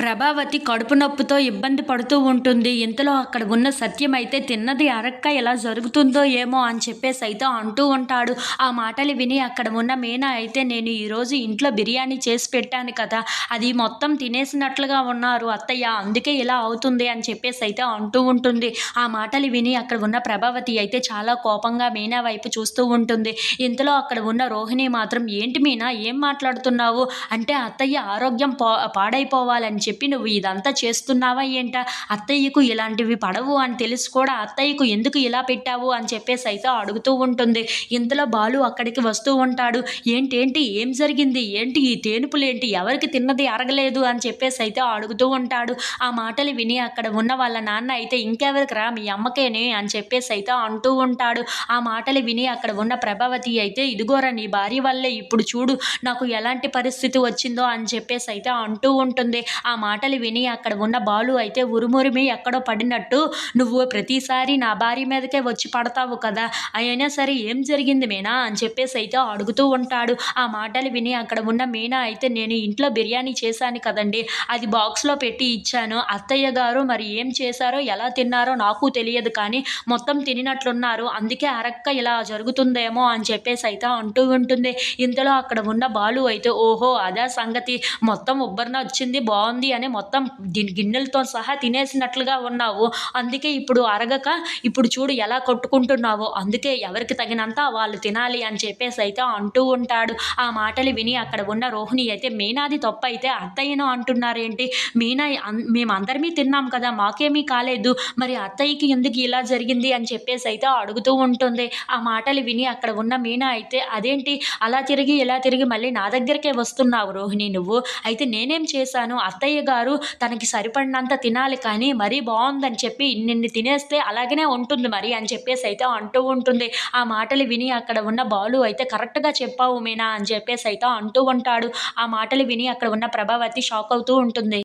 ప్రభావతి కడుపు నొప్పితో ఇబ్బంది పడుతూ ఉంటుంది. ఇంతలో అక్కడ ఉన్న సత్యం అయితే తిన్నది అరక్క ఎలా జరుగుతుందో ఏమో అని చెప్పేసి అయితే అంటూ ఉంటాడు. ఆ మాటలు విని అక్కడ ఉన్న మీనా అయితే నేను ఈరోజు ఇంట్లో బిర్యానీ చేసి పెట్టాను కదా! అది మొత్తం తినేసినట్లుగా ఉన్నారు అత్తయ్య. అందుకే ఇలా అవుతుంది అని చెప్పేసి అయితే అంటూ ఉంటుంది. ఆ మాటలు విని అక్కడ ఉన్న ప్రభావతి అయితే చాలా కోపంగా మీనా వైపు చూస్తూ ఉంటుంది. ఇంతలో అక్కడ ఉన్న రోహిణి మాత్రం ఏంటి మీనా ఏం మాట్లాడుతున్నావు? అంటే అత్తయ్య ఆరోగ్యం పాడైపోవాలని చెప్పి నువ్వు ఇదంతా చేస్తున్నావా ఏంటా? అత్తయ్యకు ఇలాంటివి పడవు అని తెలిసి కూడా అత్తయ్యకు ఎందుకు ఇలా పెట్టావు అని చెప్పేసి అయితే అడుగుతూ ఉంటుంది. ఇంతలో బాలు అక్కడికి వస్తూ ఉంటాడు. ఏంటేంటి ఏం జరిగింది? ఏంటి ఈ తేనుపులేంటి? ఎవరికి తిన్నది అరగలేదు అని చెప్పేసి అయితే అడుగుతూ ఉంటాడు. ఆ మాటలు విని అక్కడ ఉన్న వాళ్ళ నాన్న అయితే ఇంకెవరికిరా మీ అమ్మకేనే అని చెప్పేసి అయితే అంటూ ఉంటాడు. ఆ మాటలు విని అక్కడ ఉన్న ప్రభావతి అయితే ఇదిగోరా నీ భార్య వల్లే ఇప్పుడు చూడు నాకు ఎలాంటి పరిస్థితి వచ్చిందో అని చెప్పేసి అయితే అంటూ ఉంటుంది. ఆ మాటలు విని అక్కడ ఉన్న బాలు అయితే ఉరుమురిమి ఎక్కడో పడినట్టు నువ్వు ప్రతిసారి నా భార్య మీదకే వచ్చి పడతావు కదా! అయినా సరే ఏం జరిగింది మీనా అని చెప్పేసి అయితే అడుగుతూ ఉంటాడు. ఆ మాటలు విని అక్కడ ఉన్న మీనా అయితే నేను ఇంట్లో బిర్యానీ చేశాను కదండీ! అది బాక్స్‌లో పెట్టి ఇచ్చాను. అత్తయ్య గారు మరి ఏం చేశారో ఎలా తిన్నారో నాకు తెలియదు కానీ మొత్తం తినినట్లున్నారు. అందుకే అరక్క ఇలా జరుగుతుందేమో అని చెప్పేసి అయితే అంటూ ఉంటుంది. ఇంతలో అక్కడ ఉన్న బాలు అయితే ఓహో! అదా సంగతి మొత్తం ఉబ్బరన వచ్చింది బావుంది అని మొత్తం గిన్నెలతో సహా తినేసినట్లుగా ఉన్నావు. అందుకే ఇప్పుడు అరగక ఇప్పుడు చూడు ఎలా కొట్టుకుంటున్నావో. అందుకే ఎవరికి తగినంత వాళ్ళు తినాలి అని చెప్పేసి అయితే అంటూ ఉంటాడు. ఆ మాటలు విని అక్కడ ఉన్న రోహిణి అయితే మీనాది తప్పైతే అత్తయ్యను అంటున్నారేంటి? మీనా మేమందరమీ తిన్నాం కదా! మాకేమీ కాలేదు. మరి అత్తయ్యకి ఎందుకు ఇలా జరిగింది అని చెప్పేసి అయితే అడుగుతూ ఉంటుంది. ఆ మాటలు విని అక్కడ ఉన్న మీనా అయితే అదేంటి అలా తిరిగి ఇలా తిరిగి మళ్ళీ నా దగ్గరికే వస్తున్నావు రోహిణి నువ్వు. అయితే నేనేం చేశాను? అత్తయ్య గారు తనకి సరిపడినంత తినాలి కానీ మరీ బావుందని చెప్పి ఇన్నిన్ని తినేస్తే అలాగనే ఉంటుంది మరి అని చెప్పేసి అయితే అంటూ ఉంటుంది. ఆ మాటలు విని అక్కడ ఉన్న బాలు అయితే కరెక్ట్‌గా చెప్పావు మీనా అని చెప్పేసి అయితే అంటూ ఉంటాడు. ఆ మాటలు విని అక్కడ ఉన్న ప్రభావతి షాక్ అవుతూ ఉంటుంది.